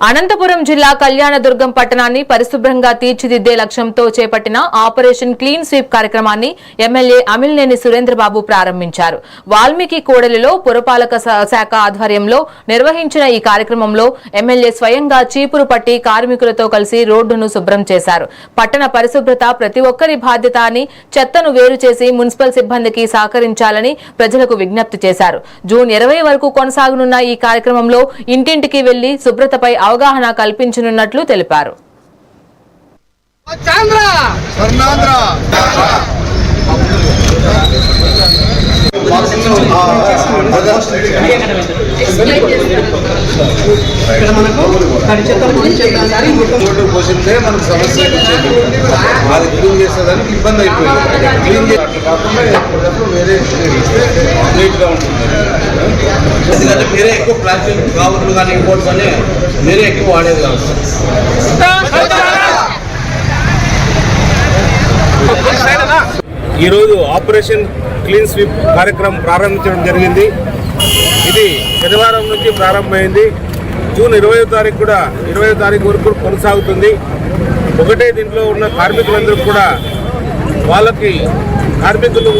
అనంతపురం జిల్లా కళ్యాణదుర్గం పట్టణాన్ని పరిశుభ్రంగా తీర్చిదిద్దే లక్ష్యంతో చేపట్టిన ఆపరేషన్ క్లీన్ స్వీప్ కార్యక్రమాన్ని ఎమ్మెల్యే అమిలినేని సురేంద్రబాబు ప్రారంభించారు. వాల్మీకి కూడలిలో పురపాలక శాఖ ఆధ్వర్యంలో నిర్వహించిన ఈ కార్యక్రమంలో ఎమ్మెల్యే స్వయంగా చీపురు పట్టి కార్మికులతో కలిసి రోడ్డును శుభ్రం చేశారు. పట్టణ పరిశుభ్రత ప్రతి ఒక్కరి బాధ్యత అని, చెత్తను వేరు చేసి మున్సిపల్ సిబ్బందికి సహకరించాలని ప్రజలకు విజ్ఞప్తి చేశారు. జూన్ 20 వరకు కొనసాగనున్న ఈ కార్యక్రమంలో ఇంటింటికి వెళ్లి శుభ్రతపై అవగాహన కల్పించనున్నట్లు తెలిపారు. పోషిస్తే మనకు సమస్య అది క్లీన్ చేసేదానికి ఇబ్బంది అయిపోయింది. క్లీన్ కాకుండా ఎప్పటికప్పుడు వేరే నీట్గా ఉంటుంది. ఎందుకంటే మీరే ఎక్కువ ప్లాస్టిక్ కవర్లు కానీ ఇంపోర్ట్స్ అని మీరే ఎక్కువ వాడేది కాదు. ఈరోజు ఆపరేషన్ క్లీన్ స్వీప్ కార్యక్రమం ప్రారంభించడం జరిగింది. ఇది శనివారం నుంచి ప్రారంభమైంది. జూన్ 20వ తారీఖు కూడా 20వ తారీఖు వరకు కొనసాగుతుంది. ఒకటే దీంట్లో ఉన్న కార్మికులందరూ కూడా వాళ్ళకి కార్మికులు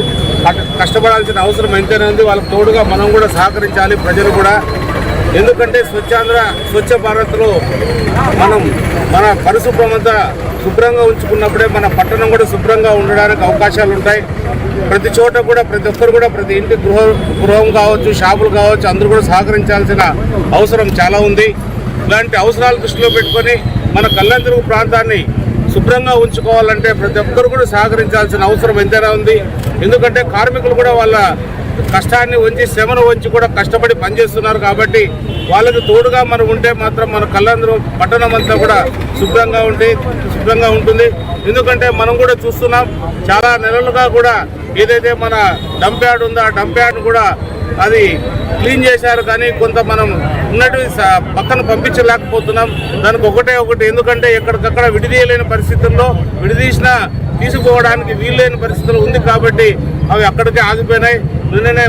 కష్టపడాల్సిన అవసరం ఎంతైనా ఉంది. వాళ్ళకి తోడుగా మనం కూడా సహకరించాలి, ప్రజలు కూడా. ఎందుకంటే స్వచ్ఛాంధ్ర స్వచ్ఛ భారత్లో మనం మన పరిశుభ్రమంతా శుభ్రంగా ఉంచుకున్నప్పుడే మన పట్టణం కూడా శుభ్రంగా ఉండడానికి అవకాశాలు ఉంటాయి. ప్రతి చోట కూడా ప్రతి ఒక్కరు కూడా ప్రతి ఇంటి గృహం కావచ్చు, షాపులు కావచ్చు, అందరూ కూడా సహకరించాల్సిన అవసరం చాలా ఉంది. ఇలాంటి అవసరాలు దృష్టిలో పెట్టుకొని మన కళ్యాణదుర్గం ప్రాంతాన్ని శుభ్రంగా ఉంచుకోవాలంటే ప్రతి ఒక్కరు కూడా సహకరించాల్సిన అవసరం ఎంతైనా ఉంది. ఎందుకంటే కార్మికులు కూడా వాళ్ళ కష్టాన్ని వంచి, శ్రమను వంచి కూడా కష్టపడి పనిచేస్తున్నారు. కాబట్టి వాళ్ళకి తోడుగా మనం ఉంటే మాత్రం మన కళ్యాణదుర్గం పట్టణం అంతా కూడా శుభ్రంగా ఉంటుంది. ఎందుకంటే మనం కూడా చూస్తున్నాం, చాలా నెలలుగా కూడా ఏదైతే మన డంప్ యార్డ్ ఉందో ఆ డంప్ యార్డ్ను కూడా అది క్లీన్ చేశారు. కానీ కొంత మనం ఉన్నట్టు పక్కన పంపించలేకపోతున్నాం. దానికి ఒకటి ఎందుకంటే ఎక్కడికక్కడ విడిదీయలేని పరిస్థితుల్లో, విడిదీసినా తీసుకుపోవడానికి వీల్లేని పరిస్థితులు ఉంది. కాబట్టి అవి అక్కడికే ఆగిపోయినాయి. నిన్ననే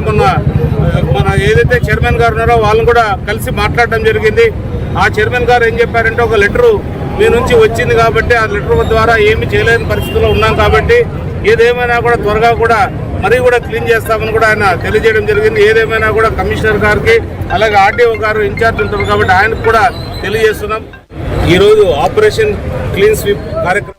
మన ఏదైతే చైర్మన్ గారు ఉన్నారో వాళ్ళని కూడా కలిసి మాట్లాడటం జరిగింది. ఆ చైర్మన్ గారు ఏం చెప్పారంటే, ఒక లెటరు మీ నుంచి వచ్చింది కాబట్టి ఆ లెటర్ ద్వారా ఏమి చేయలేని పరిస్థితుల్లో ఉన్నాం. కాబట్టి ఏదేమైనా కూడా త్వరగా కూడా మరీ కూడా క్లీన్ చేస్తామని కూడా ఆయన తెలియజేయడం జరిగింది. ఏదేమైనా కూడా కమిషనర్ గారికి, అలాగే ఆర్డీఓ గారు ఇన్ఛార్జ్ ఉంటారు కాబట్టి ఆయనకు కూడా తెలియజేస్తున్నాం. ఈరోజు ఆపరేషన్ క్లీన్ స్వీప్ కార్యక్రమం